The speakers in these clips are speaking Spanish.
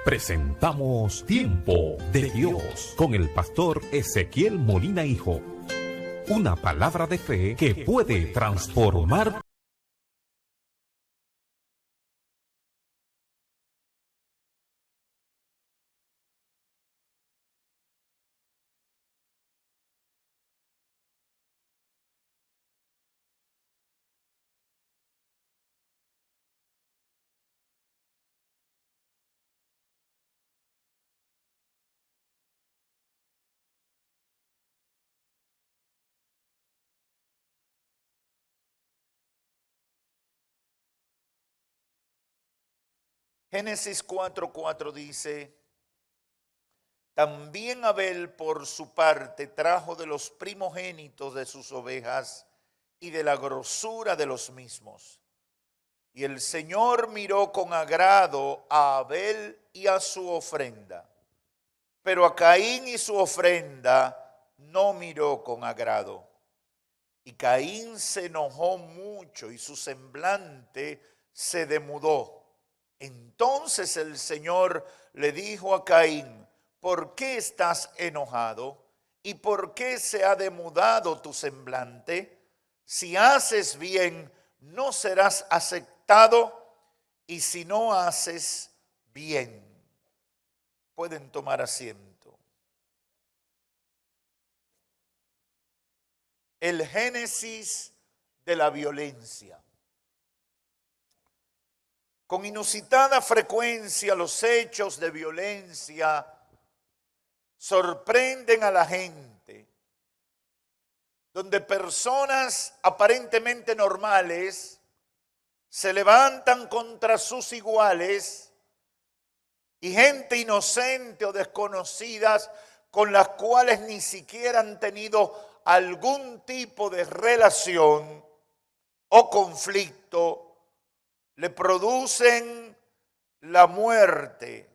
Presentamos Tiempo de Dios con el pastor Ezequiel Molina Hijo. Una palabra de fe que puede transformar. Génesis 4:4 dice: también Abel por su parte trajo de los primogénitos de sus ovejas y de la grosura de los mismos. Y el Señor miró con agrado a Abel y a su ofrenda, pero a Caín y su ofrenda no miró con agrado. Y Caín se enojó mucho y su semblante se demudó. Entonces el Señor le dijo a Caín: ¿por qué estás enojado? ¿Y por qué se ha demudado tu semblante? Si haces bien, no serás aceptado, y si no haces bien. Pueden tomar asiento. El génesis de la violencia. Con inusitada frecuencia los hechos de violencia sorprenden a la gente, donde personas aparentemente normales se levantan contra sus iguales y gente inocente o desconocidas con las cuales ni siquiera han tenido algún tipo de relación o conflicto, le producen la muerte,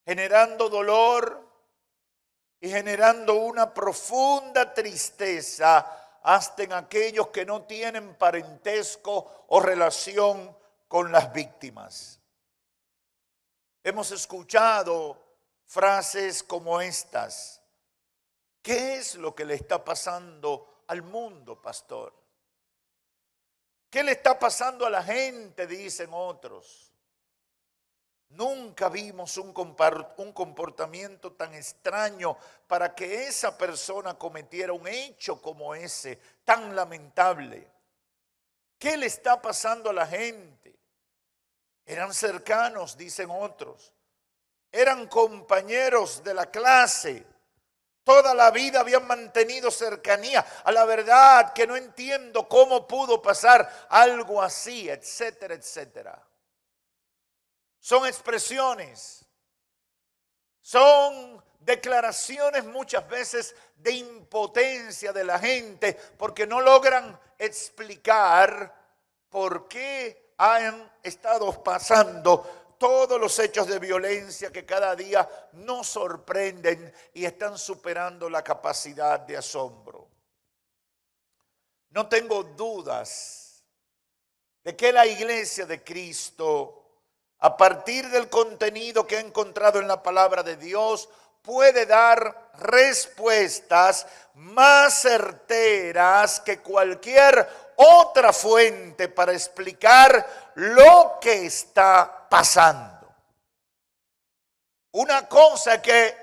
generando dolor y generando una profunda tristeza hasta en aquellos que no tienen parentesco o relación con las víctimas. Hemos escuchado frases como estas: ¿qué es lo que le está pasando al mundo, pastor? ¿Qué le está pasando a la gente?, dicen otros. Nunca vimos un comportamiento tan extraño para que esa persona cometiera un hecho como ese, tan lamentable. ¿Qué le está pasando a la gente? Eran cercanos, dicen otros. Eran compañeros de la clase. Toda la vida habían mantenido cercanía. A la verdad que no entiendo cómo pudo pasar algo así, etcétera, etcétera. Son expresiones, son declaraciones muchas veces de impotencia de la gente porque no logran explicar por qué han estado pasando todos los hechos de violencia que cada día nos sorprenden y están superando la capacidad de asombro. No tengo dudas de que la iglesia de Cristo, a partir del contenido que ha encontrado en la palabra de Dios, puede dar respuestas más certeras que cualquier otra fuente para explicar lo que está pasando. Una cosa que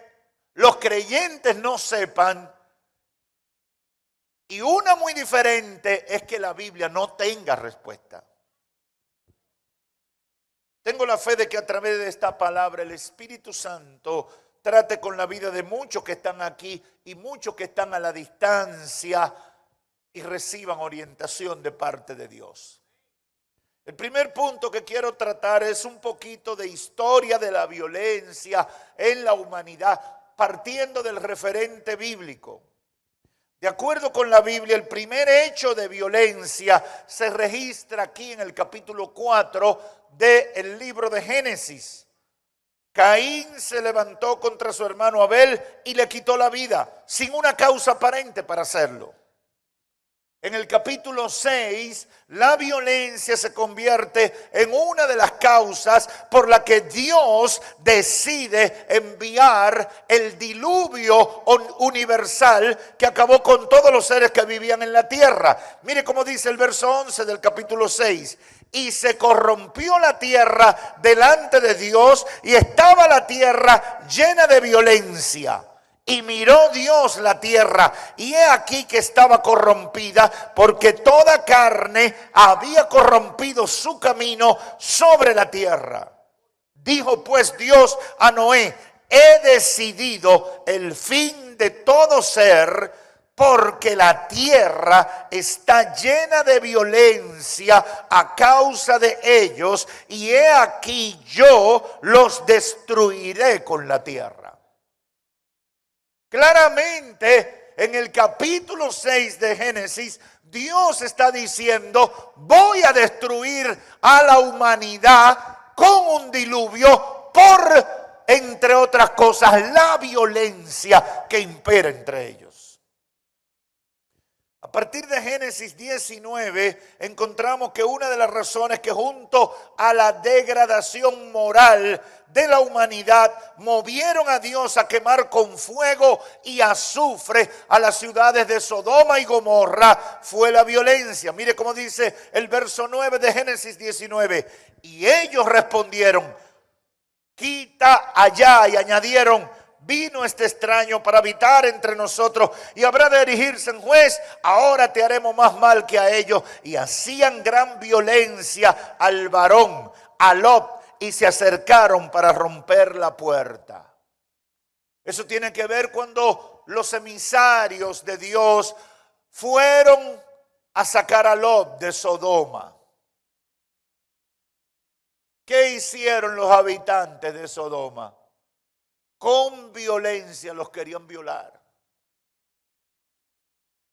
los creyentes no sepan, y una muy diferente, es que la Biblia no tenga respuesta. Tengo la fe de que a través de esta palabra el Espíritu Santo trate con la vida de muchos que están aquí y muchos que están a la distancia y reciban orientación de parte de Dios. El primer punto que quiero tratar es un poquito de historia de la violencia en la humanidad, partiendo del referente bíblico. De acuerdo con la Biblia, el primer hecho de violencia se registra aquí en el capítulo 4 del libro de Génesis. Caín se levantó contra su hermano Abel y le quitó la vida, sin una causa aparente para hacerlo. En el capítulo 6, la violencia se convierte en una de las causas por la que Dios decide enviar el diluvio universal que acabó con todos los seres que vivían en la tierra. Mire cómo dice el verso 11 del capítulo 6. Y se corrompió la tierra delante de Dios y estaba la tierra llena de violencia. Y miró Dios la tierra, y he aquí que estaba corrompida, porque toda carne había corrompido su camino sobre la tierra. Dijo pues Dios a Noé: he decidido el fin de todo ser, porque la tierra está llena de violencia a causa de ellos, y he aquí yo los destruiré con la tierra. Claramente, en el capítulo 6 de Génesis, Dios está diciendo: voy a destruir a la humanidad con un diluvio por, entre otras cosas, la violencia que impera entre ellos. A partir de Génesis 19 encontramos que una de las razones que junto a la degradación moral de la humanidad movieron a Dios a quemar con fuego y azufre a las ciudades de Sodoma y Gomorra fue la violencia. Mire cómo dice el verso 9 de Génesis 19. Y ellos respondieron: quita allá, y añadieron: vino este extraño para habitar entre nosotros y habrá de erigirse en juez. Ahora te haremos más mal que a ellos. Y hacían gran violencia al varón, a Lot, y se acercaron para romper la puerta. Eso tiene que ver cuando los emisarios de Dios fueron a sacar a Lot de Sodoma. ¿Qué hicieron los habitantes de Sodoma? Con violencia los querían violar.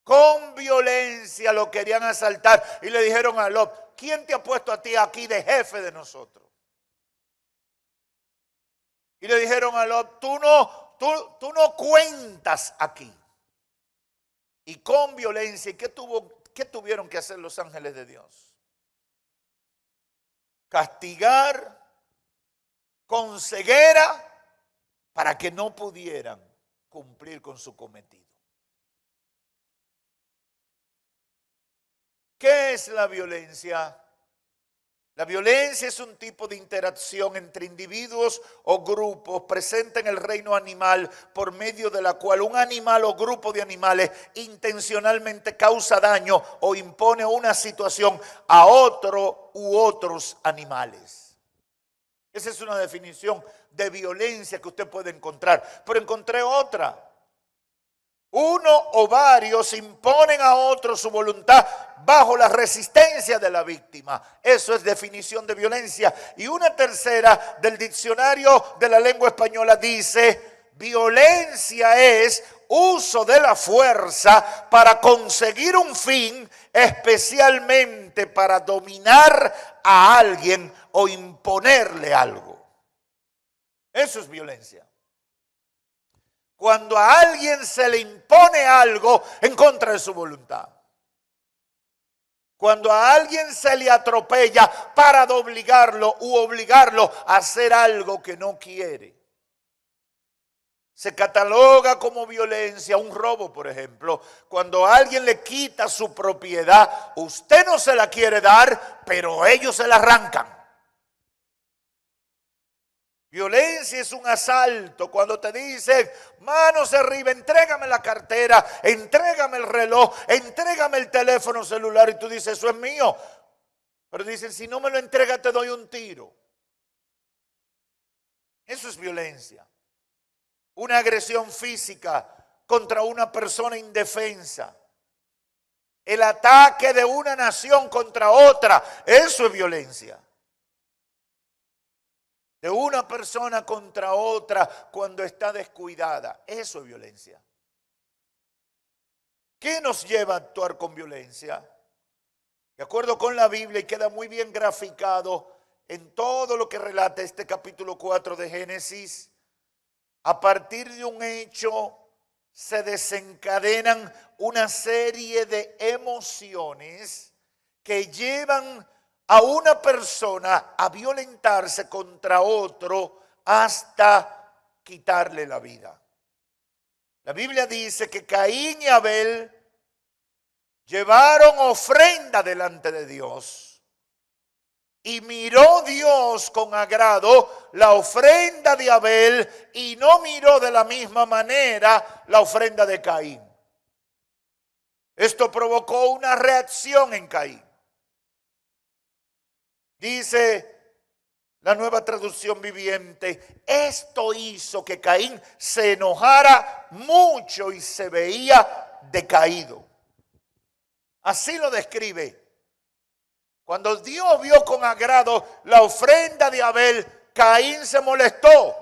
Con violencia lo querían asaltar y le dijeron a Lot: ¿quién te ha puesto a ti aquí de jefe de nosotros? Y le dijeron a Lot: tú no cuentas aquí. Y con violencia, ¿qué tuvieron que hacer los ángeles de Dios? Castigar con ceguera para que no pudieran cumplir con su cometido. ¿Qué es la violencia? La violencia es un tipo de interacción entre individuos o grupos presente en el reino animal, por medio de la cual un animal o grupo de animales intencionalmente causa daño o impone una situación a otro u otros animales. Esa es una definición de violencia que usted puede encontrar. Pero encontré otra. Uno o varios imponen a otro su voluntad bajo la resistencia de la víctima. Eso es definición de violencia. Y una tercera del diccionario de la lengua española dice: violencia es uso de la fuerza para conseguir un fin, especialmente para dominar a alguien o imponerle algo. Eso es violencia. Cuando a alguien se le impone algo en contra de su voluntad. Cuando a alguien se le atropella para obligarlo u obligarlo a hacer algo que no quiere. Se cataloga como violencia un robo, por ejemplo. Cuando a alguien le quita su propiedad, usted no se la quiere dar, pero ellos se la arrancan. Violencia es un asalto. Cuando te dicen: manos arriba, entrégame la cartera, entrégame el reloj, entrégame el teléfono celular, y tú dices: eso es mío. Pero dicen: si no me lo entregas te doy un tiro. Eso es violencia. Una agresión física contra una persona indefensa. El ataque de una nación contra otra, eso es violencia. De una persona contra otra cuando está descuidada, eso es violencia. ¿Qué nos lleva a actuar con violencia? De acuerdo con la Biblia, y queda muy bien graficado en todo lo que relata este capítulo 4 de Génesis, a partir de un hecho se desencadenan una serie de emociones que llevan a una persona a violentarse contra otro hasta quitarle la vida. La Biblia dice que Caín y Abel llevaron ofrenda delante de Dios y miró Dios con agrado la ofrenda de Abel y no miró de la misma manera la ofrenda de Caín. Esto provocó una reacción en Caín. Dice la Nueva Traducción Viviente, esto hizo que Caín se enojara mucho y se veía decaído. Así lo describe. Cuando Dios vio con agrado la ofrenda de Abel, Caín se molestó.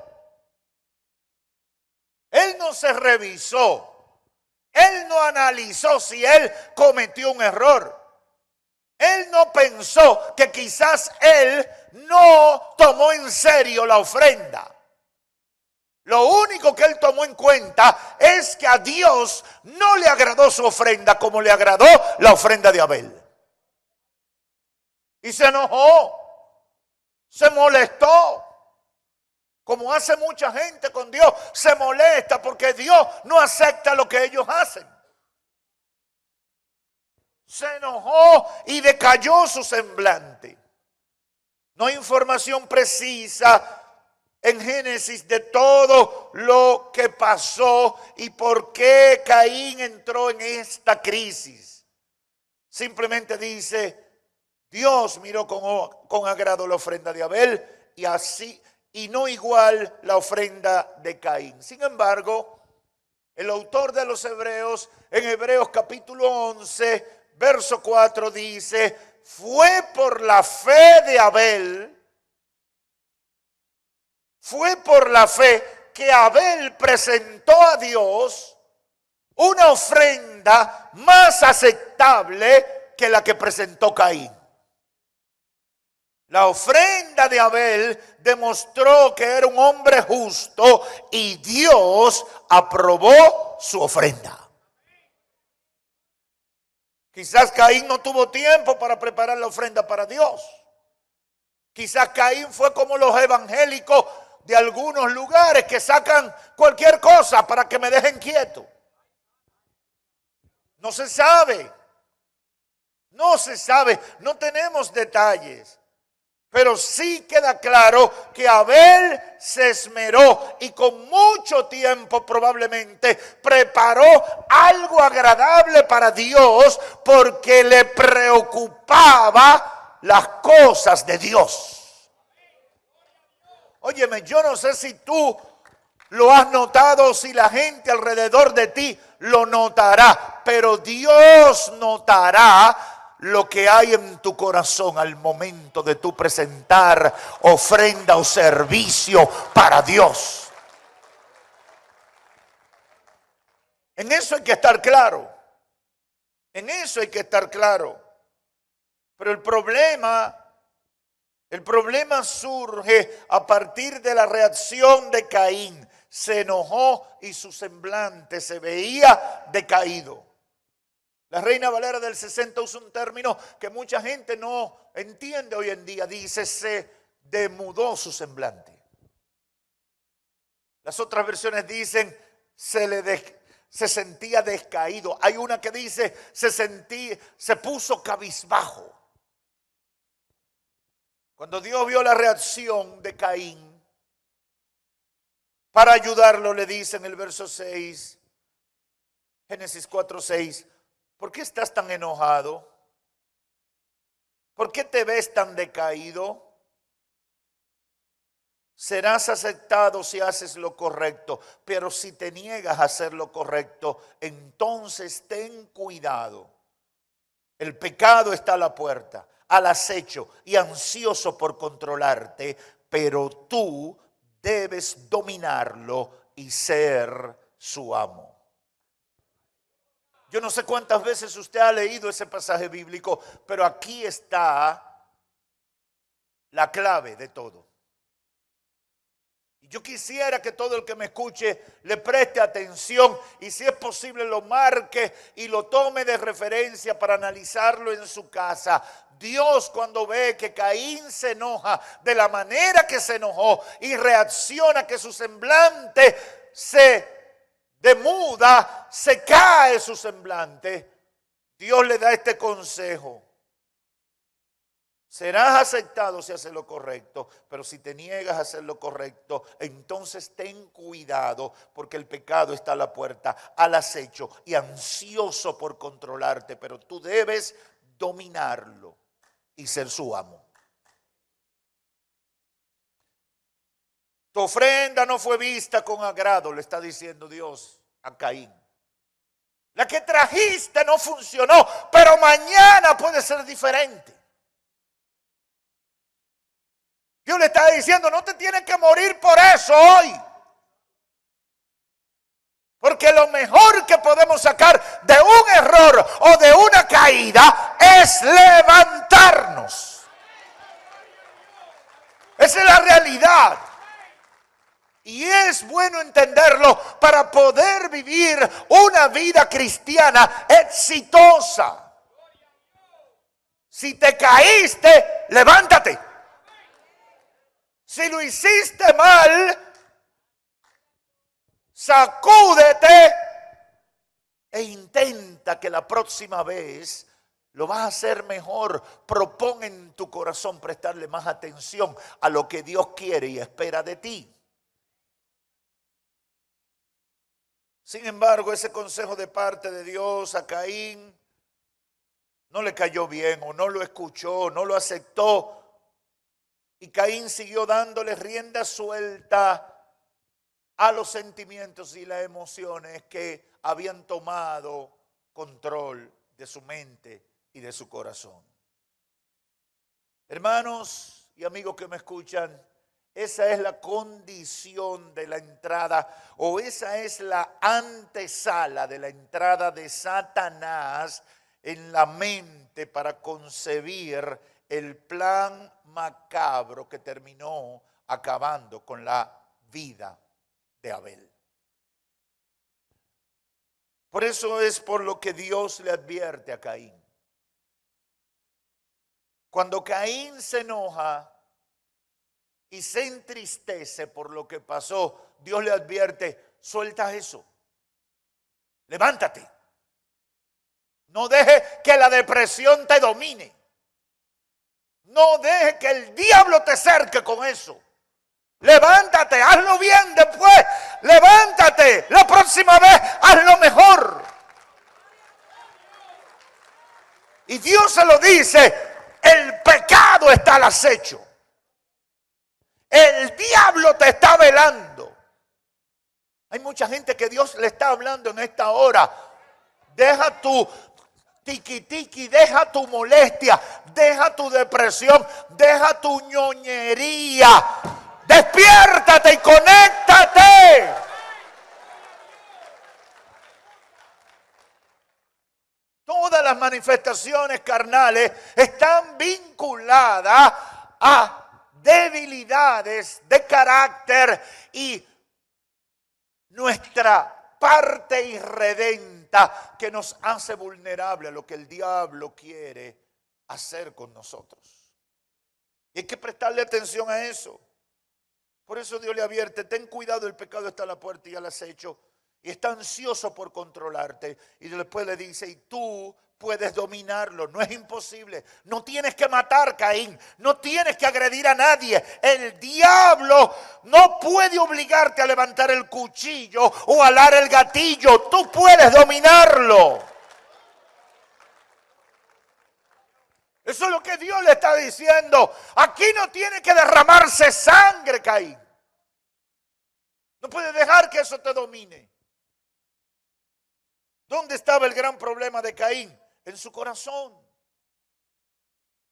Él no se revisó. Él no analizó si él cometió un error. Él no pensó que quizás él no tomó en serio la ofrenda. Lo único que él tomó en cuenta es que a Dios no le agradó su ofrenda como le agradó la ofrenda de Abel. Y se enojó, se molestó, como hace mucha gente con Dios, se molesta porque Dios no acepta lo que ellos hacen. Se enojó y decayó su semblante. No hay información precisa en Génesis de todo lo que pasó y por qué Caín entró en esta crisis. Simplemente dice, Dios miró con agrado la ofrenda de Abel y no igual la ofrenda de Caín. Sin embargo, el autor de los Hebreos, en Hebreos capítulo 11, verso 4 dice, fue por la fe de Abel, fue por la fe que Abel presentó a Dios una ofrenda más aceptable que la que presentó Caín. La ofrenda de Abel demostró que era un hombre justo y Dios aprobó su ofrenda. Quizás Caín no tuvo tiempo para preparar la ofrenda para Dios. Quizás Caín fue como los evangélicos de algunos lugares que sacan cualquier cosa para que me dejen quieto. No se sabe. No se sabe. No tenemos detalles. Pero sí queda claro que Abel se esmeró y con mucho tiempo probablemente preparó algo agradable para Dios porque le preocupaba las cosas de Dios. Óyeme, yo no sé si tú lo has notado o si la gente alrededor de ti lo notará, pero Dios notará lo que hay en tu corazón al momento de tu presentar ofrenda o servicio para Dios. En eso hay que estar claro. En eso hay que estar claro. Pero el problema surge a partir de la reacción de Caín. Se enojó y su semblante se veía decaído. La Reina Valera del 60 usa un término que mucha gente no entiende hoy en día. Dice, se demudó su semblante. Las otras versiones dicen, se sentía descaído. Hay una que dice, se puso cabizbajo. Cuando Dios vio la reacción de Caín, para ayudarlo le dice en el verso 6, Génesis 4:6, ¿por qué estás tan enojado? ¿Por qué te ves tan decaído? Serás aceptado si haces lo correcto, pero si te niegas a hacer lo correcto, entonces ten cuidado. El pecado está a la puerta, al acecho y ansioso por controlarte, pero tú debes dominarlo y ser su amo. Yo no sé cuántas veces usted ha leído ese pasaje bíblico, pero aquí está la clave de todo. Y yo quisiera que todo el que me escuche le preste atención y si es posible lo marque y lo tome de referencia para analizarlo en su casa. Dios, cuando ve que Caín se enoja de la manera que se enojó y reacciona, que su semblante se demuda, se cae su semblante, Dios le da este consejo. Serás aceptado si haces lo correcto, pero si te niegas a hacer lo correcto, entonces ten cuidado, porque el pecado está a la puerta, al acecho y ansioso por controlarte, pero tú debes dominarlo y ser su amo. Tu ofrenda no fue vista con agrado, le está diciendo Dios a Caín. La que trajiste no funcionó, pero mañana puede ser diferente. Dios le está diciendo, no te tienes que morir por eso hoy. Porque lo mejor que podemos sacar de un error o de una caída es levantarnos. Esa es la realidad. Y es bueno entenderlo para poder vivir una vida cristiana exitosa. Si te caíste, levántate. Si lo hiciste mal, sacúdete e intenta que la próxima vez lo vas a hacer mejor. Propón en tu corazón prestarle más atención a lo que Dios quiere y espera de ti. Sin embargo, ese consejo de parte de Dios a Caín no le cayó bien o no lo escuchó, no lo aceptó. Y Caín siguió dándole rienda suelta a los sentimientos y las emociones que habían tomado control de su mente y de su corazón. Hermanos y amigos que me escuchan, esa es la condición de la entrada, o esa es la antesala de la entrada de Satanás en la mente para concebir el plan macabro que terminó acabando con la vida de Abel. Por eso es por lo que Dios le advierte a Caín. Cuando Caín se enoja y se entristece por lo que pasó, Dios le advierte, suelta eso, levántate. No deje que la depresión te domine. No deje que el diablo te cerque con eso. Levántate, hazlo bien después. Levántate, la próxima vez hazlo mejor. Y Dios se lo dice, el pecado está al acecho. El diablo te está velando. Hay mucha gente que Dios le está hablando en esta hora. Deja tu tiqui-tiqui, deja tu molestia, deja tu depresión, deja tu ñoñería. Despiértate y conéctate. Todas las manifestaciones carnales están vinculadas a debilidades de carácter y nuestra parte irredenta que nos hace vulnerable a lo que el diablo quiere hacer con nosotros. Y hay que prestarle atención a eso. Por eso Dios le advierte, ten cuidado, el pecado está a la puerta y al acecho, y está ansioso por controlarte. Y después le dice, y tú puedes dominarlo, no es imposible. No tienes que matar, Caín, no tienes que agredir a nadie. El diablo no puede obligarte a levantar el cuchillo o alar el gatillo, tú puedes dominarlo. Eso es lo que Dios le está diciendo. Aquí no tiene que derramarse sangre, Caín. No puedes dejar que eso te domine. ¿Dónde estaba el gran problema de Caín? En su corazón,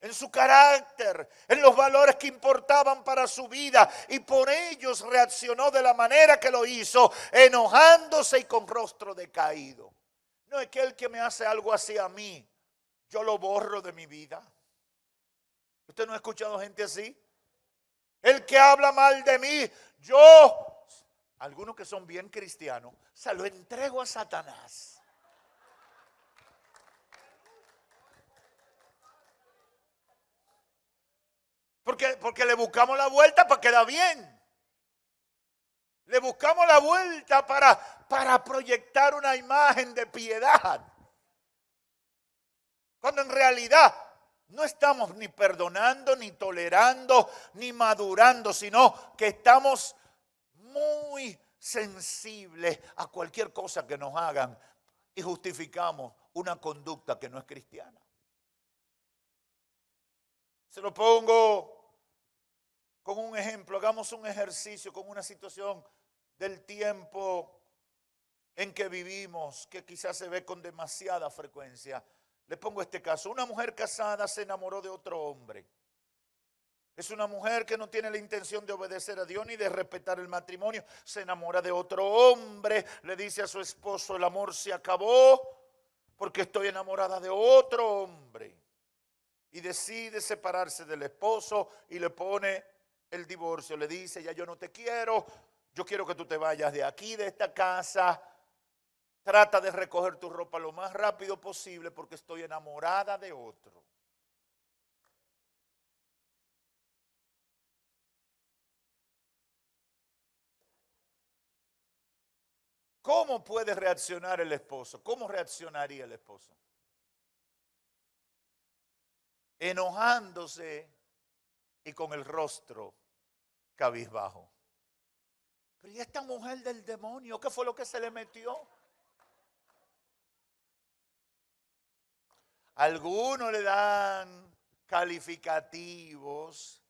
en su carácter, en los valores que importaban para su vida. Y por ellos reaccionó de la manera que lo hizo, enojándose y con rostro decaído. No es que el que me hace algo así a mí, yo lo borro de mi vida. ¿Usted no ha escuchado gente así? El que habla mal de mí, yo, algunos que son bien cristianos, se lo entrego a Satanás. Porque le buscamos la vuelta para quedar bien. Le buscamos la vuelta para proyectar una imagen de piedad. Cuando en realidad no estamos ni perdonando, ni tolerando, ni madurando, sino que estamos muy sensibles a cualquier cosa que nos hagan y justificamos una conducta que no es cristiana. Se lo pongo con un ejemplo. Hagamos un ejercicio con una situación del tiempo en que vivimos, que quizás se ve con demasiada frecuencia. Le pongo este caso. Una mujer casada se enamoró de otro hombre. Es una mujer que no tiene la intención de obedecer a Dios ni de respetar el matrimonio. Se enamora de otro hombre. Le dice a su esposo: el amor se acabó porque estoy enamorada de otro hombre. Y decide separarse del esposo y le pone el divorcio. Le dice: ya yo no te quiero. Yo quiero que tú te vayas de aquí, de esta casa. Trata de recoger tu ropa lo más rápido posible porque estoy enamorada de otro. ¿Cómo puede reaccionar el esposo? ¿Cómo reaccionaría el esposo? Enojándose y con el rostro cabizbajo. Pero ¿y esta mujer del demonio? ¿Qué fue lo que se le metió? Algunos le dan calificativos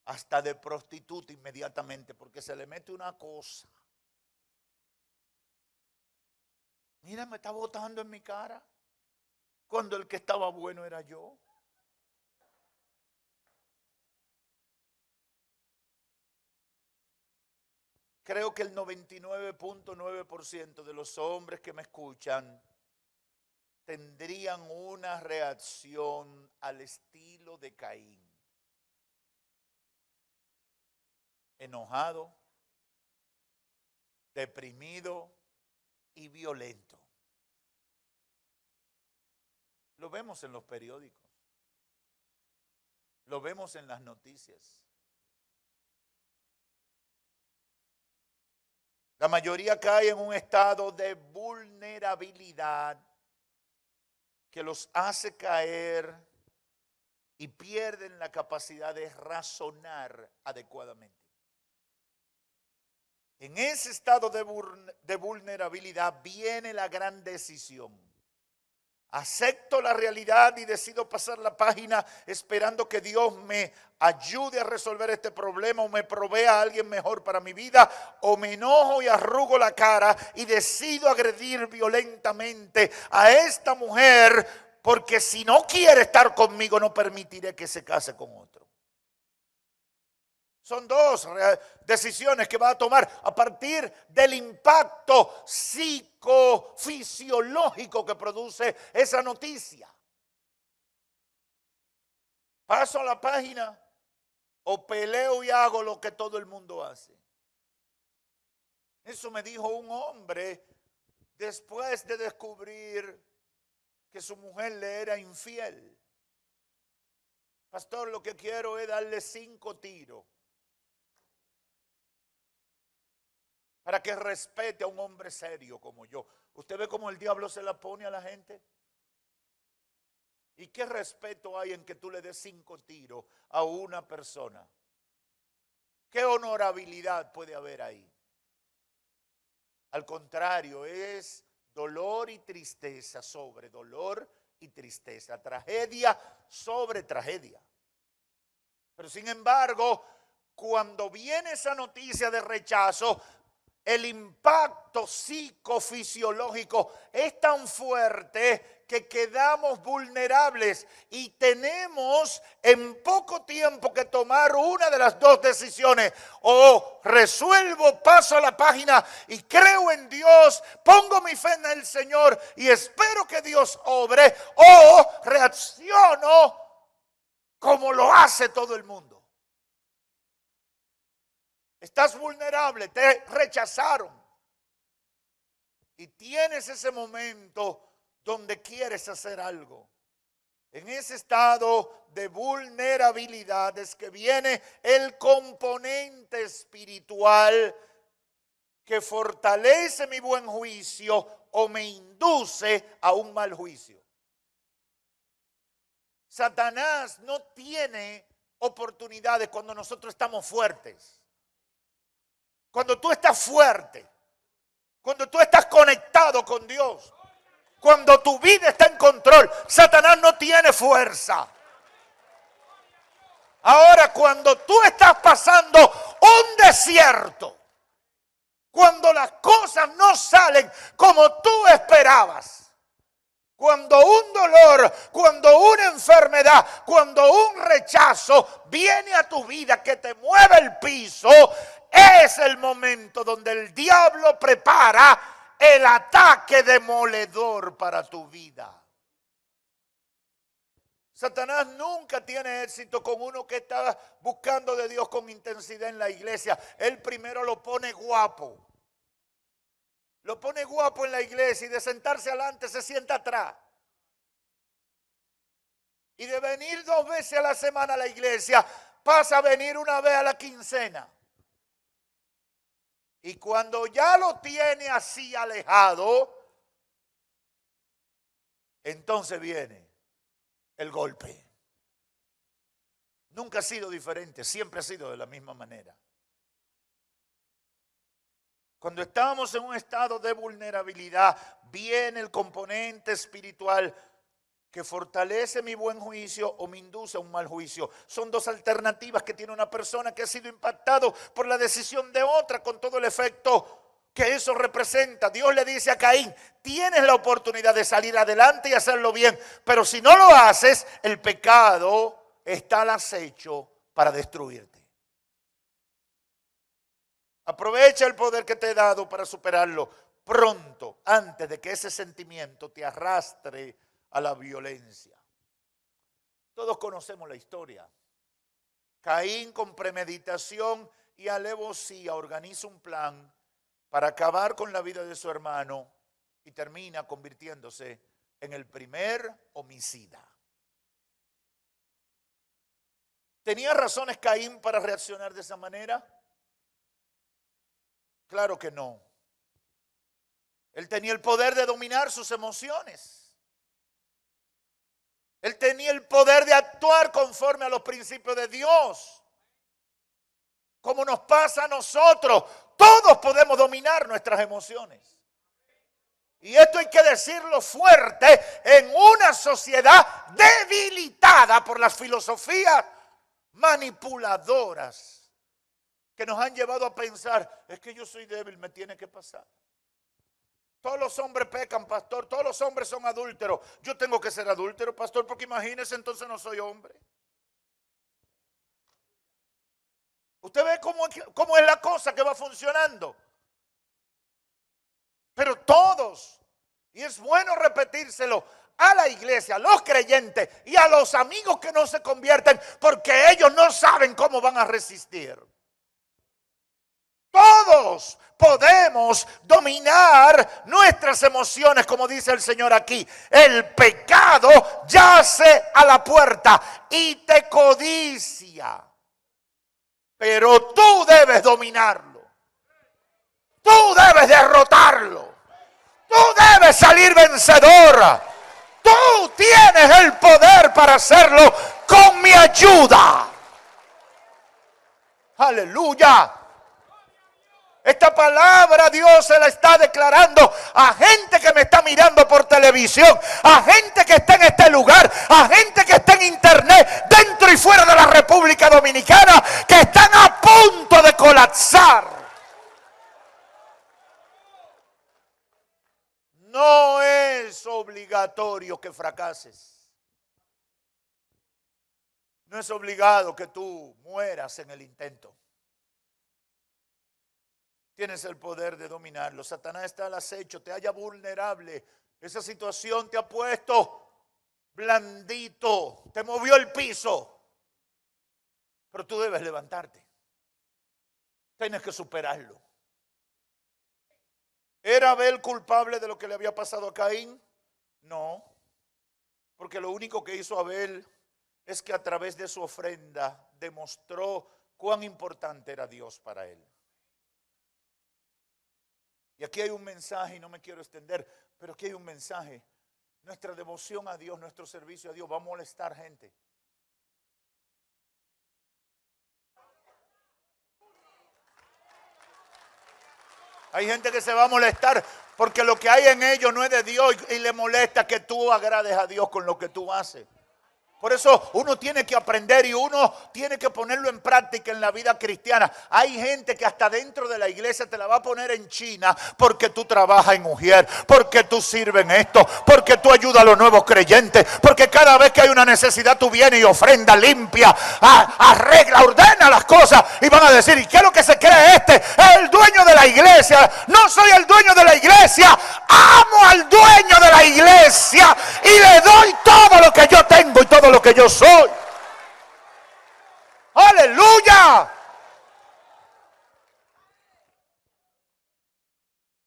hasta de prostituta inmediatamente porque se le mete una cosa. Mira, me está botando en mi cara cuando el que estaba bueno era yo. Creo que el 99.9% de los hombres que me escuchan tendrían una reacción al estilo de Caín. Enojado, deprimido y violento. Lo vemos en los periódicos. Lo vemos en las noticias. La mayoría cae en un estado de vulnerabilidad que los hace caer y pierden la capacidad de razonar adecuadamente. En ese estado de vulnerabilidad viene la gran decisión. Acepto la realidad y decido pasar la página esperando que Dios me ayude a resolver este problema o me provea a alguien mejor para mi vida, o me enojo y arrugo la cara y decido agredir violentamente a esta mujer porque si no quiere estar conmigo no permitiré que se case con otro. Son dos decisiones que va a tomar a partir del impacto psicofisiológico que produce esa noticia. ¿Paso a la página o peleo y hago lo que todo el mundo hace? Eso me dijo un hombre después de descubrir que su mujer le era infiel. Pastor, lo que quiero es darle 5 tiros. Para que respete a un hombre serio como yo. ¿Usted ve cómo el diablo se la pone a la gente? ¿Y qué respeto hay en que tú le des 5 tiros a una persona? ¿Qué honorabilidad puede haber ahí? Al contrario, es dolor y tristeza sobre dolor y tristeza. Tragedia sobre tragedia. Pero sin embargo, cuando viene esa noticia de rechazo, el impacto psicofisiológico es tan fuerte que quedamos vulnerables y tenemos en poco tiempo que tomar una de las dos decisiones. O resuelvo, paso a la página y creo en Dios, pongo mi fe en el Señor y espero que Dios obre, o reacciono como lo hace todo el mundo. Estás vulnerable, te rechazaron. Y tienes ese momento donde quieres hacer algo. En ese estado de vulnerabilidad es que viene el componente espiritual que fortalece mi buen juicio o me induce a un mal juicio. Satanás no tiene oportunidades cuando nosotros estamos fuertes. Cuando tú estás fuerte, cuando tú estás conectado con Dios, cuando tu vida está en control, Satanás no tiene fuerza. Ahora, cuando tú estás pasando un desierto, cuando las cosas no salen como tú esperabas, cuando un dolor, cuando una enfermedad, cuando un rechazo viene a tu vida que te mueve el piso, es el momento donde el diablo prepara el ataque demoledor para tu vida. Satanás nunca tiene éxito con uno que está buscando de Dios con intensidad en la iglesia. Él primero lo pone guapo. Lo pone guapo en la iglesia y de sentarse adelante se sienta atrás. Y de venir 2 veces a la semana a la iglesia pasa a venir 1 vez a la quincena. Y cuando ya lo tiene así alejado, entonces viene el golpe. Nunca ha sido diferente, siempre ha sido de la misma manera. Cuando estamos en un estado de vulnerabilidad, viene el componente espiritual que fortalece mi buen juicio o me induce a un mal juicio. Son 2 alternativas que tiene una persona que ha sido impactado por la decisión de otra, con todo el efecto que eso representa. Dios le dice a Caín: tienes la oportunidad de salir adelante y hacerlo bien, pero si no lo haces, el pecado está al acecho para destruirte. Aprovecha el poder que te he dado para superarlo pronto, antes de que ese sentimiento te arrastre a la violencia. Todos conocemos la historia. Caín, con premeditación y alevosía, organiza un plan para acabar con la vida de su hermano y termina convirtiéndose en el primer homicida. ¿Tenía razones Caín para reaccionar de esa manera? Claro que no. Él tenía el poder de dominar sus emociones. Él tenía el poder de actuar conforme a los principios de Dios. Como nos pasa a nosotros, todos podemos dominar nuestras emociones. Y esto hay que decirlo fuerte en una sociedad debilitada por las filosofías manipuladoras que nos han llevado a pensar: es que yo soy débil, me tiene que pasar. Todos los hombres pecan, pastor. Todos los hombres son adúlteros. Yo tengo que ser adúltero, pastor, porque imagínese, entonces no soy hombre. Usted ve cómo es la cosa que va funcionando. Pero todos, y es bueno repetírselo a la iglesia, a los creyentes y a los amigos que no se convierten, porque ellos no saben cómo van a resistir. Todos podemos dominar nuestras emociones, como dice el Señor aquí. El pecado yace a la puerta y te codicia. Pero tú debes dominarlo. Tú debes derrotarlo. Tú debes salir vencedor. Tú tienes el poder para hacerlo con mi ayuda. Aleluya. Esta palabra Dios se la está declarando a gente que me está mirando por televisión, a gente que está en este lugar, a gente que está en internet, dentro y fuera de la República Dominicana, que están a punto de colapsar. No es obligatorio que fracases. No es obligado que tú mueras en el intento. Tienes el poder de dominarlo. Satanás está al acecho, te halla vulnerable. Esa situación te ha puesto blandito, te movió el piso. Pero tú debes levantarte. Tienes que superarlo. ¿Era Abel culpable de lo que le había pasado a Caín? No, porque lo único que hizo Abel es que a través de su ofrenda demostró cuán importante era Dios para él. Y aquí hay un mensaje, y no me quiero extender, pero aquí hay un mensaje. Nuestra devoción a Dios, nuestro servicio a Dios va a molestar gente. Hay gente que se va a molestar porque lo que hay en ellos no es de Dios y le molesta que tú agrades a Dios con lo que tú haces. Por eso uno tiene que aprender y uno tiene que ponerlo en práctica en la vida cristiana. Hay gente que hasta dentro de la iglesia te la va a poner en China porque tú trabajas en Ujier, porque tú sirves en esto, porque tú ayudas a los nuevos creyentes, porque cada vez que hay una necesidad tú vienes y ofrenda, limpia, arregla, ordena las cosas y van a decir, ¿y qué es lo que se cree este? Es el dueño de la iglesia. No soy el dueño de la iglesia, amo al dueño de la iglesia y le doy todo lo que yo tengo y todo lo que yo soy. ¡Aleluya!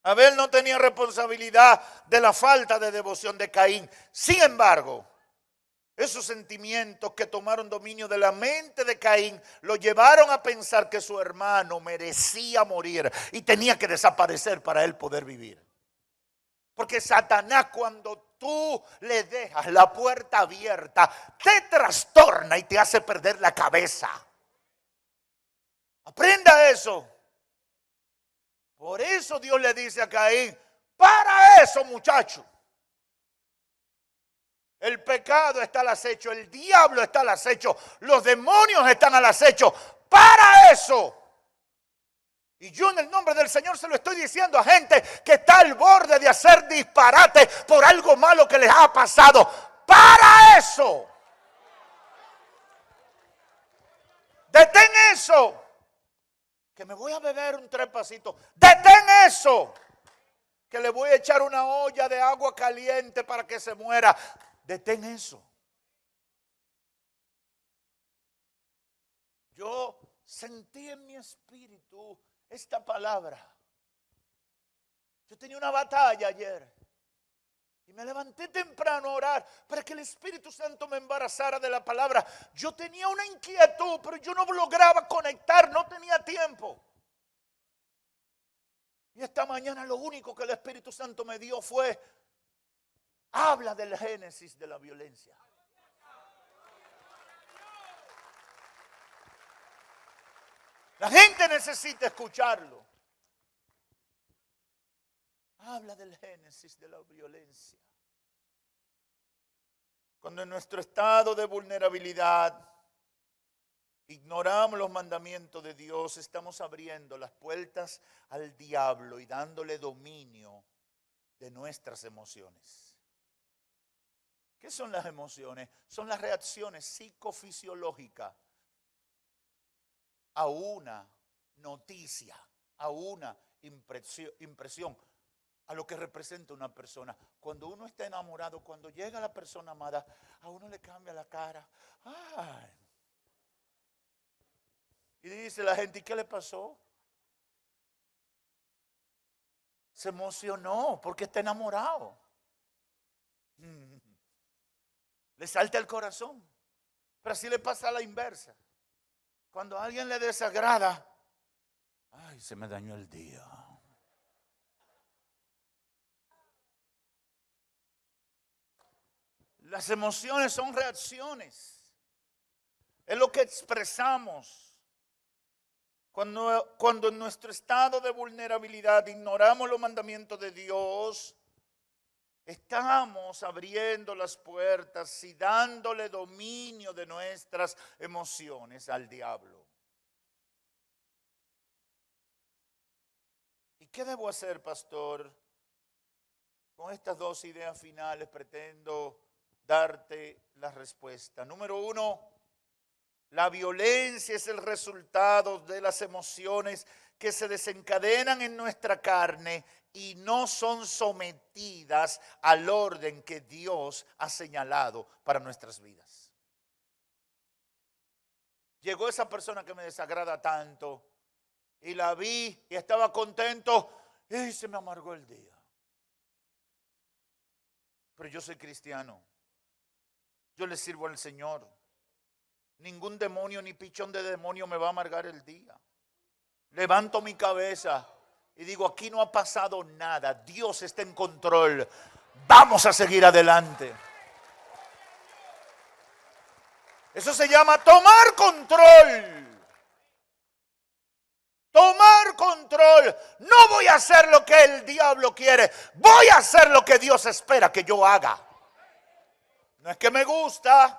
Abel no tenía responsabilidad de la falta de devoción de Caín. Sin embargo, esos sentimientos que tomaron dominio de la mente de Caín lo llevaron a pensar que su hermano merecía morir y tenía que desaparecer para él poder vivir. Porque Satanás, cuando tú le dejas la puerta abierta, te trastorna y te hace perder la cabeza. Aprenda eso. Por eso Dios le dice a Caín, para eso, muchacho. El pecado está al acecho, el diablo está al acecho, los demonios están al acecho. Para eso. Y yo en el nombre del Señor se lo estoy diciendo a gente que está al borde de hacer disparate por algo malo que les ha pasado. ¡Para eso! ¡Detén eso! Que me voy a beber un trepacito. ¡Detén eso! Que le voy a echar una olla de agua caliente para que se muera. ¡Detén eso! Yo sentí en mi espíritu esta palabra. Yo tenía una batalla ayer y me levanté temprano a orar para que el Espíritu Santo me embarazara de la palabra. Yo tenía una inquietud, pero yo no lograba conectar, no tenía tiempo. Y esta mañana lo único que el Espíritu Santo me dio fue, habla del génesis de la violencia. La gente necesita escucharlo. Habla del génesis de la violencia. Cuando en nuestro estado de vulnerabilidad ignoramos los mandamientos de Dios, estamos abriendo las puertas al diablo y dándole dominio de nuestras emociones. ¿Qué son las emociones? Son las reacciones psicofisiológicas a una noticia, a una impresión, a lo que representa una persona. Cuando uno está enamorado, cuando llega la persona amada, a uno le cambia la cara. ¡Ay! Y dice la gente, ¿y qué le pasó? Se emocionó porque está enamorado. Le salta el corazón. Pero así le pasa a la inversa. Cuando a alguien le desagrada, ay, se me dañó el día. Las emociones son reacciones. Es lo que expresamos. Cuando en nuestro estado de vulnerabilidad ignoramos los mandamientos de Dios, estamos abriendo las puertas y dándole dominio de nuestras emociones al diablo. ¿Y qué debo hacer, pastor? Con estas dos ideas finales pretendo darte la respuesta. Número uno, la violencia es el resultado de las emociones que se desencadenan en nuestra carne y no son sometidas al orden que Dios ha señalado para nuestras vidas. Llegó esa persona que me desagrada tanto y la vi y estaba contento y se me amargó el día. Pero yo soy cristiano. Yo le sirvo al Señor. Ningún demonio ni pichón de demonio me va a amargar el día. Levanto mi cabeza y digo, aquí no ha pasado nada. Dios está en control. Vamos a seguir adelante. Eso se llama tomar control. Tomar control. No voy a hacer lo que el diablo quiere. Voy a hacer lo que Dios espera que yo haga. No es que me gusta.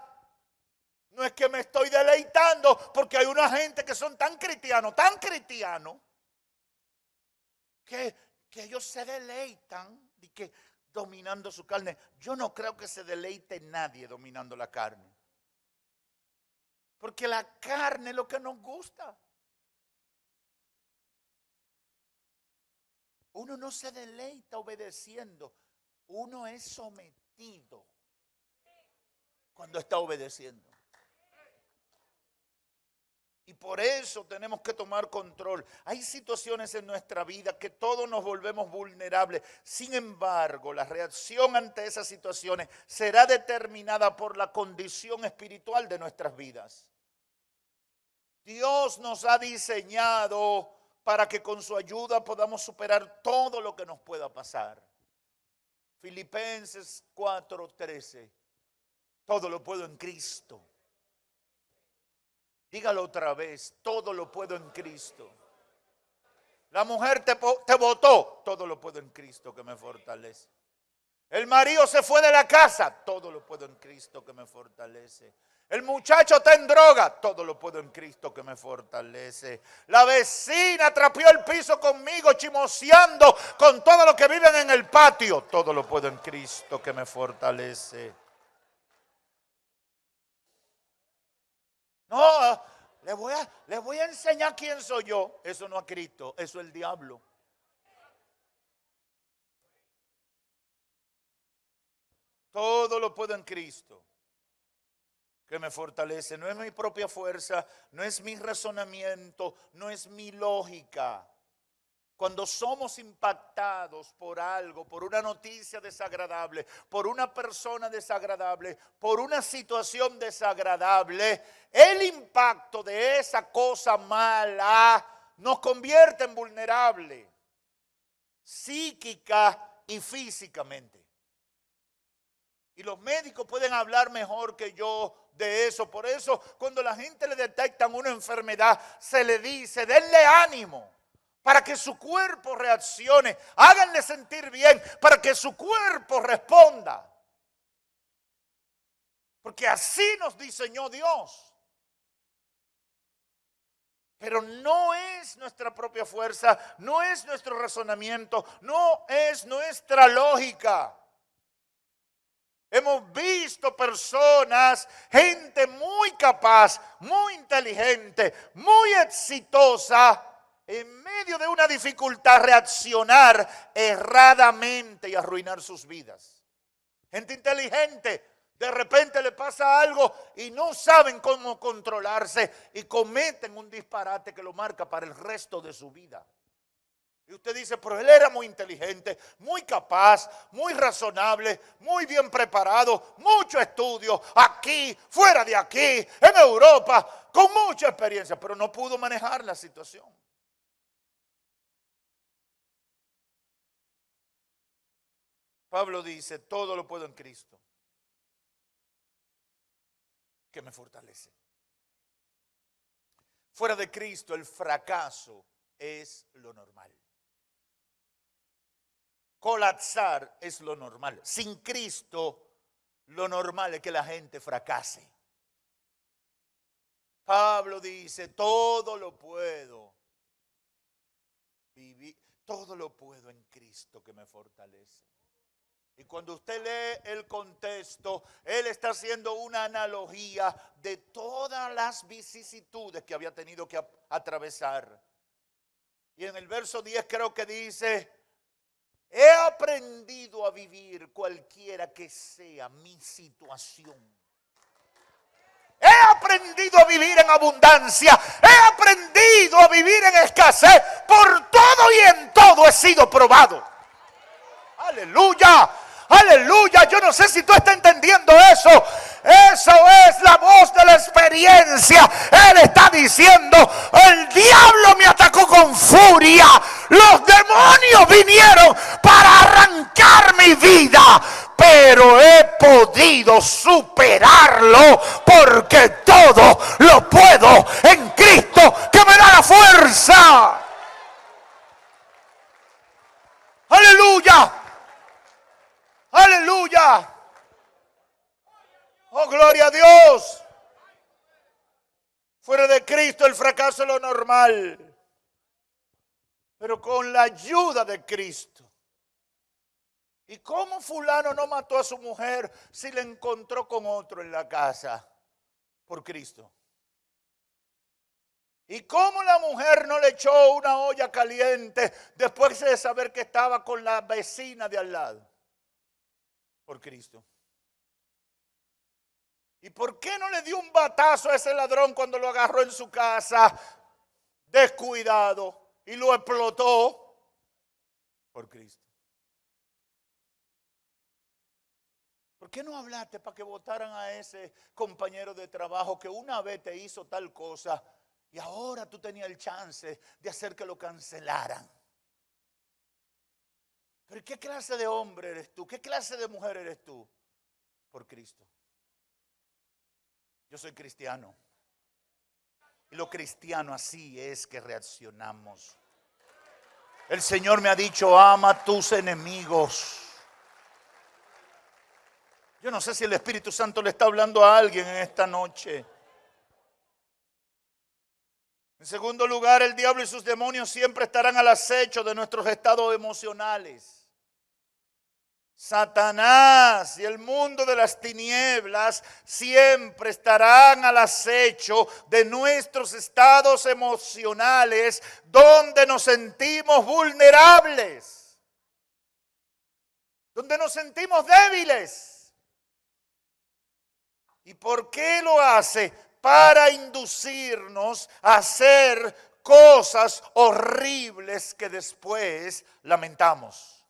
No es que me estoy deleitando. Porque hay una gente que son tan cristianos. Que ellos se deleitan. Y que dominando su carne. Yo no creo que se deleite nadie dominando la carne. Porque la carne es lo que nos gusta. Uno no se deleita obedeciendo. Uno es sometido cuando está obedeciendo. Y por eso tenemos que tomar control. Hay situaciones en nuestra vida que todos nos volvemos vulnerables. Sin embargo, la reacción ante esas situaciones será determinada por la condición espiritual de nuestras vidas. Dios nos ha diseñado para que con su ayuda podamos superar todo lo que nos pueda pasar. Filipenses 4:13. Todo lo puedo en Cristo. Dígalo otra vez. Todo lo puedo en Cristo. La mujer te botó. Todo lo puedo en Cristo que me fortalece. El marido se fue de la casa. Todo lo puedo en Cristo que me fortalece. El muchacho está en droga. Todo lo puedo en Cristo que me fortalece. La vecina trapeó el piso conmigo, chimoseando con todo lo que viven en el patio. Todo lo puedo en Cristo que me fortalece. No, le voy a enseñar quién soy yo. Eso no es Cristo, eso es el diablo. Todo lo puedo en Cristo que me fortalece. No es mi propia fuerza, no es mi razonamiento, no es mi lógica. Cuando somos impactados por algo, por una noticia desagradable, por una persona desagradable, por una situación desagradable, el impacto de esa cosa mala nos convierte en vulnerable, psíquica y físicamente. Y los médicos pueden hablar mejor que yo de eso. Por eso, cuando la gente le detectan una enfermedad, se le dice, denle ánimo para que su cuerpo reaccione. Háganle sentir bien para que su cuerpo responda. Porque así nos diseñó Dios. Pero no es nuestra propia fuerza, no es nuestro razonamiento, no es nuestra lógica. Hemos visto personas, gente muy capaz, muy inteligente, muy exitosa, en medio de una dificultad reaccionar erradamente y arruinar sus vidas. Gente inteligente, de repente le pasa algo y no saben cómo controlarse y cometen un disparate que lo marca para el resto de su vida. Y usted dice, pero él era muy inteligente, muy capaz, muy razonable, muy bien preparado, mucho estudio, aquí, fuera de aquí, en Europa, con mucha experiencia, pero no pudo manejar la situación. Pablo dice, todo lo puedo en Cristo, que me fortalece. Fuera de Cristo, el fracaso es lo normal. Colapsar es lo normal. Sin Cristo, lo normal es que la gente fracase. Pablo dice, todo lo puedo vivir, todo lo puedo en Cristo que me fortalece. Y cuando usted lee el contexto, él está haciendo una analogía de todas las vicisitudes que había tenido que atravesar. Y en el verso 10 creo que dice, he aprendido a vivir cualquiera que sea mi situación. He aprendido aprendido a vivir en abundancia. He aprendido a vivir en escasez. Por todo y en todo he sido probado. Aleluya. Aleluya, yo no sé si tú estás entendiendo eso. Eso es la voz de la experiencia. Él está diciendo, el diablo me atacó con furia. Los demonios vinieron para arrancar mi vida. Pero he podido superarlo porque todo lo puedo en Cristo que me da la fuerza. Aleluya. Aleluya. Oh, gloria a Dios. Fuera de Cristo el fracaso es lo normal. Pero con la ayuda de Cristo. ¿Y cómo fulano no mató a su mujer si la encontró con otro en la casa? Por Cristo. ¿Y cómo la mujer no le echó una olla caliente después de saber que estaba con la vecina de al lado? Por Cristo. ¿Y por qué no le dio un batazo a ese ladrón cuando lo agarró en su casa, descuidado, y lo explotó? Por Cristo. ¿Por qué no hablaste para que votaran a ese compañero de trabajo que una vez te hizo tal cosa y ahora tú tenías el chance de hacer que lo cancelaran? ¿Pero qué clase de hombre eres tú? ¿Qué clase de mujer eres tú? Por Cristo. Yo soy cristiano. Y lo cristiano así es que reaccionamos. El Señor me ha dicho, ama a tus enemigos. Yo no sé si el Espíritu Santo le está hablando a alguien en esta noche. En segundo lugar, el diablo y sus demonios siempre estarán al acecho de nuestros estados emocionales. Satanás y el mundo de las tinieblas siempre estarán al acecho de nuestros estados emocionales donde nos sentimos vulnerables, donde nos sentimos débiles. ¿Y por qué lo hace? Para inducirnos a hacer cosas horribles que después lamentamos.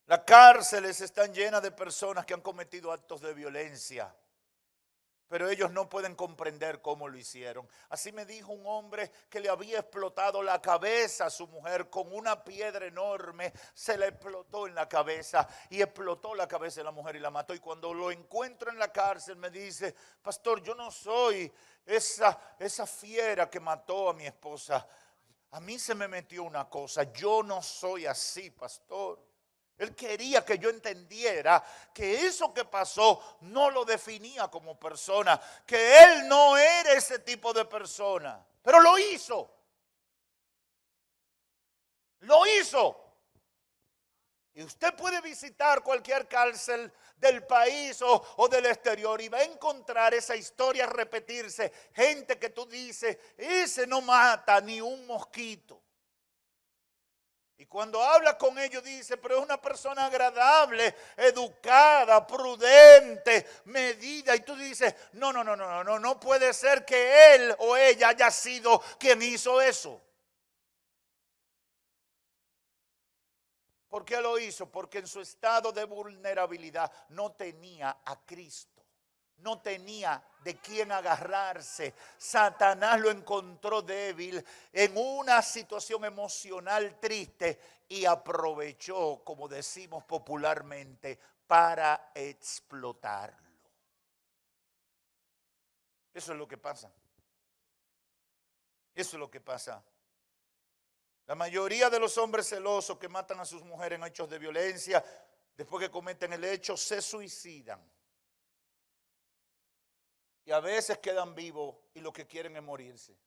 Las cárceles están llenas de personas que han cometido actos de violencia, pero ellos no pueden comprender cómo lo hicieron. Así me dijo un hombre que le había explotado la cabeza a su mujer con una piedra enorme. Se le explotó en la cabeza y explotó la cabeza de la mujer y la mató. Y cuando lo encuentro en la cárcel me dice, pastor, yo no soy esa fiera que mató a mi esposa. A mí se me metió una cosa, yo no soy así, pastor. Él quería que yo entendiera que eso que pasó no lo definía como persona, que él no era ese tipo de persona, pero lo hizo. Lo hizo. Y usted puede visitar cualquier cárcel del país o del exterior y va a encontrar esa historia repetirse. Gente que tú dices, ese no mata ni un mosquito. Y cuando habla con ellos dice, pero es una persona agradable, educada, prudente, medida. Y tú dices, no puede ser que él o ella haya sido quien hizo eso. ¿Por qué lo hizo? Porque en su estado de vulnerabilidad no tenía a Cristo. No tenía de quién agarrarse. Satanás lo encontró débil en una situación emocional triste y aprovechó, como decimos popularmente, para explotarlo. Eso es lo que pasa. Eso es lo que pasa. La mayoría de los hombres celosos que matan a sus mujeres en hechos de violencia, después que cometen el hecho, se suicidan. Y a veces quedan vivos y lo que quieren es morirse.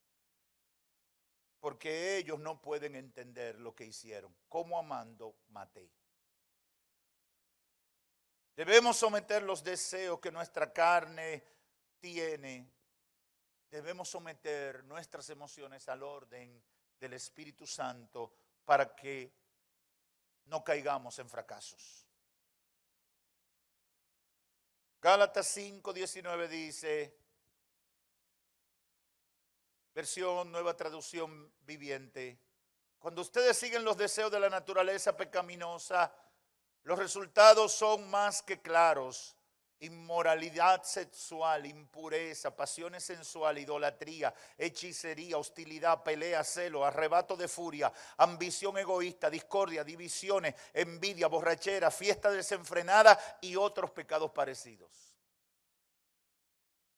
Porque ellos no pueden entender lo que hicieron. Como amando, maté. Debemos someter los deseos que nuestra carne tiene. Debemos someter nuestras emociones al orden del Espíritu Santo para que no caigamos en fracasos. Gálatas 5:19 dice, versión Nueva Traducción Viviente: cuando ustedes siguen los deseos de la naturaleza pecaminosa, los resultados son más que claros: inmoralidad sexual, impureza, pasiones sensuales, idolatría, hechicería, hostilidad, pelea, celo, arrebato de furia, ambición egoísta, discordia, divisiones, envidia, borrachera, fiesta desenfrenada y otros pecados parecidos.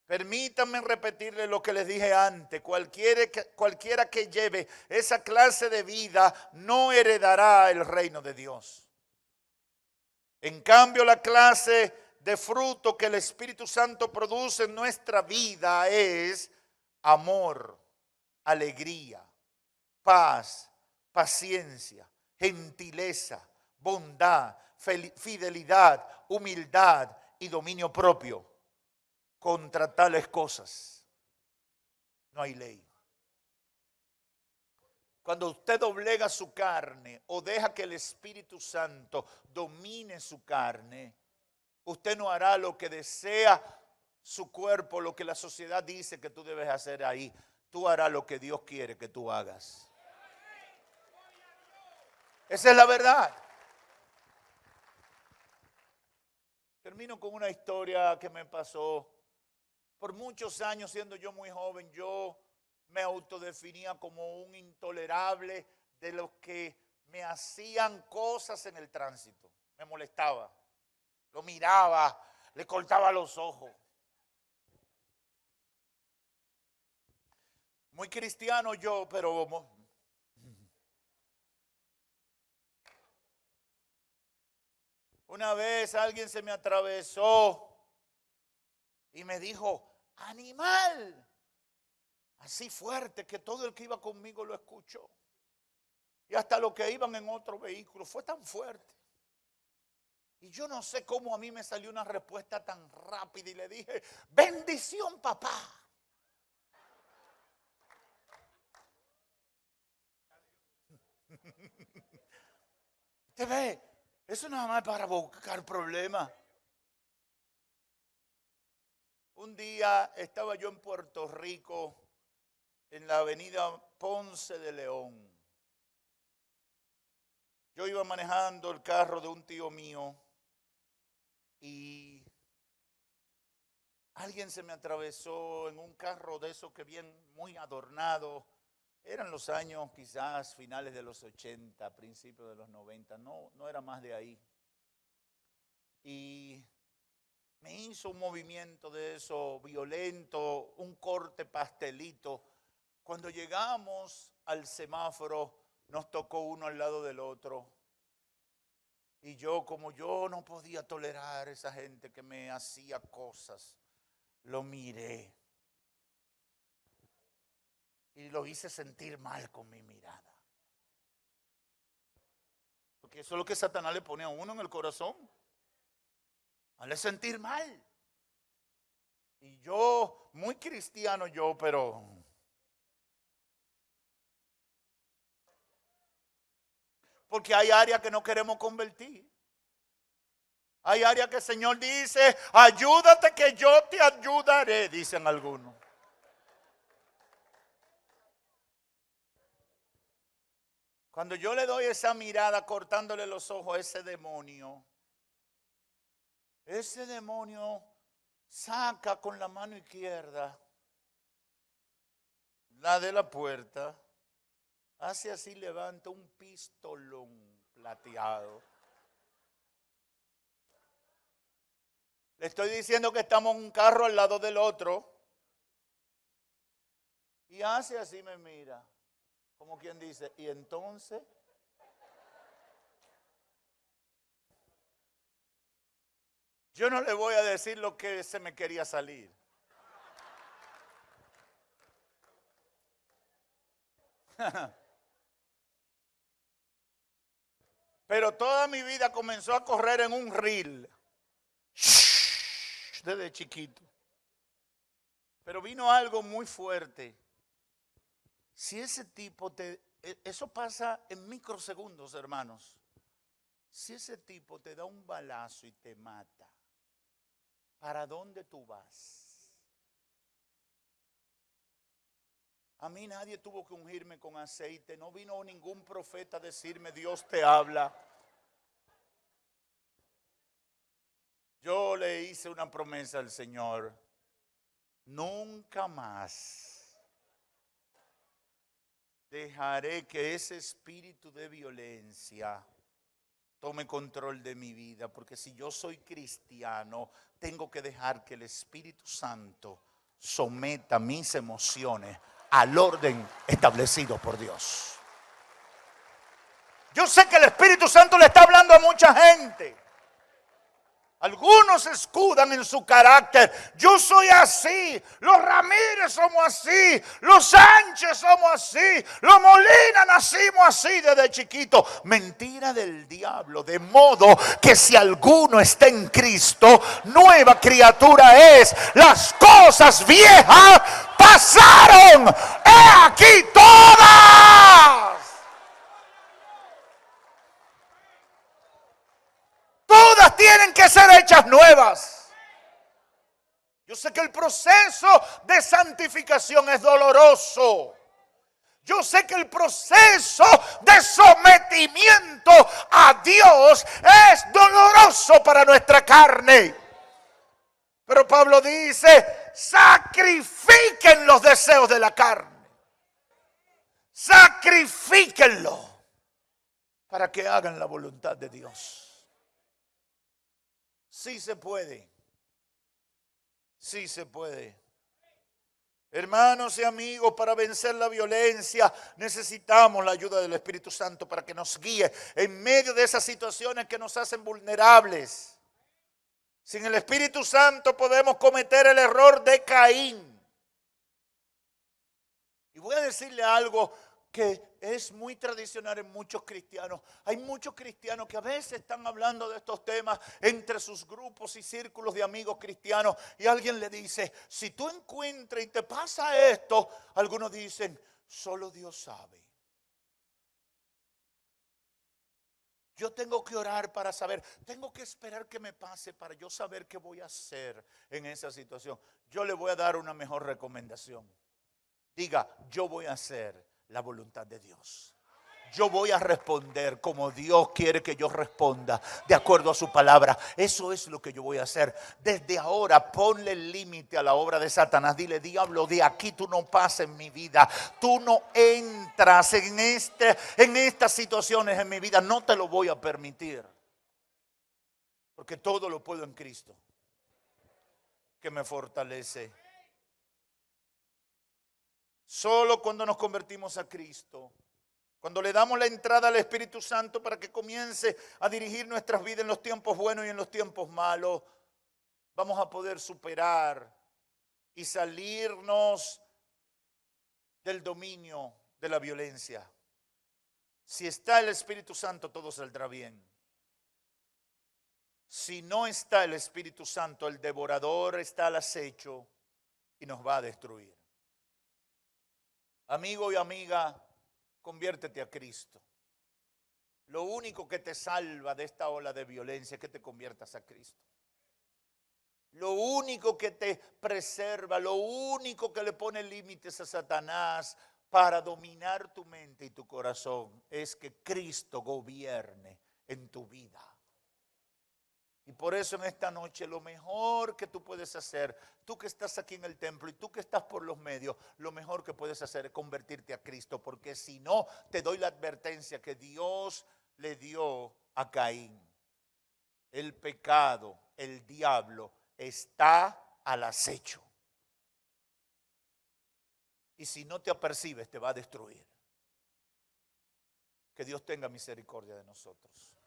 Permítanme repetirles lo que les dije antes: cualquiera que lleve esa clase de vida no heredará el reino de Dios. En cambio, la clase de fruto que el Espíritu Santo produce en nuestra vida es amor, alegría, paz, paciencia, gentileza, bondad, fidelidad, humildad y dominio propio. Contra tales cosas no hay ley. Cuando usted doblega su carne o deja que el Espíritu Santo domine su carne, usted no hará lo que desea su cuerpo, lo que la sociedad dice que tú debes hacer ahí. Tú harás lo que Dios quiere que tú hagas. Esa es la verdad. Termino con una historia que me pasó. Por muchos años, siendo yo muy joven, yo me autodefinía como un intolerable de los que me hacían cosas en el tránsito. Me molestaba. Lo miraba, le cortaba los ojos. Muy cristiano yo, pero una vez alguien se me atravesó y me dijo, animal, así fuerte que todo el que iba conmigo lo escuchó. Y hasta los que iban en otro vehículo, fue tan fuerte. Y yo no sé cómo a mí me salió una respuesta tan rápida y le dije, bendición, papá. Usted ve, eso nada más para buscar problemas. Un día estaba yo en Puerto Rico, en la avenida Ponce de León. Yo iba manejando el carro de un tío mío y alguien se me atravesó en un carro de esos que bien muy adornado. Eran los años quizás finales de los 80, principios de los 90, no era más de ahí. Y me hizo un movimiento de eso violento, un corte pastelito. Cuando llegamos al semáforo, nos tocó uno al lado del otro. Y yo, como yo no podía tolerar a esa gente que me hacía cosas, lo miré. Y lo hice sentir mal con mi mirada. Porque eso es lo que Satanás le pone a uno en el corazón. Hazle sentir mal. Y yo, muy cristiano yo, pero porque hay áreas que no queremos convertir. Hay áreas que el Señor dice, ayúdate que yo te ayudaré, dicen algunos. Cuando yo le doy esa mirada cortándole los ojos a ese demonio saca con la mano izquierda, la de la puerta, hace así, levanta un pistolón plateado. Le estoy diciendo que estamos en un carro al lado del otro. Y hace así, me mira. Como quien dice, y entonces, yo no le voy a decir lo que se me quería salir. Pero toda mi vida comenzó a correr en un reel. Desde chiquito. Pero vino algo muy fuerte. Si ese tipo eso pasa en microsegundos, hermanos. Si ese tipo te da un balazo y te mata, ¿para dónde tú vas? A mí nadie tuvo que ungirme con aceite, no vino ningún profeta a decirme Dios te habla. Yo le hice una promesa al Señor, nunca más dejaré que ese espíritu de violencia tome control de mi vida, porque si yo soy cristiano, tengo que dejar que el Espíritu Santo someta mis emociones al orden establecido por Dios. Yo sé que el Espíritu Santo le está hablando a mucha gente. Algunos se escudan en su carácter. Yo soy así. Los Ramírez somos así. Los Sánchez somos así. Los Molina nacimos así desde chiquito. Mentira del diablo. De modo que si alguno está en Cristo, nueva criatura es. Las cosas viejas pasaron. ¡He aquí todas! Todas tienen que ser hechas nuevas. Yo sé que el proceso de santificación es doloroso. Yo sé que el proceso de sometimiento a Dios es doloroso para nuestra carne. Pero Pablo dice, sacrifiquen los deseos de la carne. Sacrifíquenlo para que hagan la voluntad de Dios. Sí se puede. Sí se puede. Hermanos y amigos, para vencer la violencia necesitamos la ayuda del Espíritu Santo para que nos guíe en medio de esas situaciones que nos hacen vulnerables. Sin el Espíritu Santo podemos cometer el error de Caín. Y voy a decirle algo que es muy tradicional en muchos cristianos. Hay muchos cristianos que a veces están hablando de estos temas entre sus grupos y círculos de amigos cristianos y alguien le dice, si tú encuentras y te pasa esto, algunos dicen, solo Dios sabe. Yo tengo que orar para saber, tengo que esperar que me pase para yo saber qué voy a hacer en esa situación. Yo le voy a dar una mejor recomendación. Diga, yo voy a hacer la voluntad de Dios. Yo voy a responder como Dios quiere que yo responda, de acuerdo a su palabra. Eso es lo que yo voy a hacer. Desde ahora ponle límite a la obra de Satanás. Dile, diablo, de aquí tú no pasas en mi vida. Tú no entras en estas situaciones en mi vida. No te lo voy a permitir. Porque todo lo puedo en Cristo, que me fortalece. Solo cuando nos convertimos a Cristo, cuando le damos la entrada al Espíritu Santo para que comience a dirigir nuestras vidas en los tiempos buenos y en los tiempos malos, vamos a poder superar y salirnos del dominio de la violencia. Si está el Espíritu Santo, todo saldrá bien. Si no está el Espíritu Santo, el devorador está al acecho y nos va a destruir. Amigo y amiga, conviértete a Cristo. Lo único que te salva de esta ola de violencia es que te conviertas a Cristo. Lo único que te preserva, lo único que le pone límites a Satanás para dominar tu mente y tu corazón es que Cristo gobierne en tu vida. Y por eso en esta noche lo mejor que tú puedes hacer, tú que estás aquí en el templo y tú que estás por los medios, lo mejor que puedes hacer es convertirte a Cristo, porque si no, te doy la advertencia que Dios le dio a Caín. El pecado, el diablo, está al acecho. Y si no te apercibes, te va a destruir. Que Dios tenga misericordia de nosotros.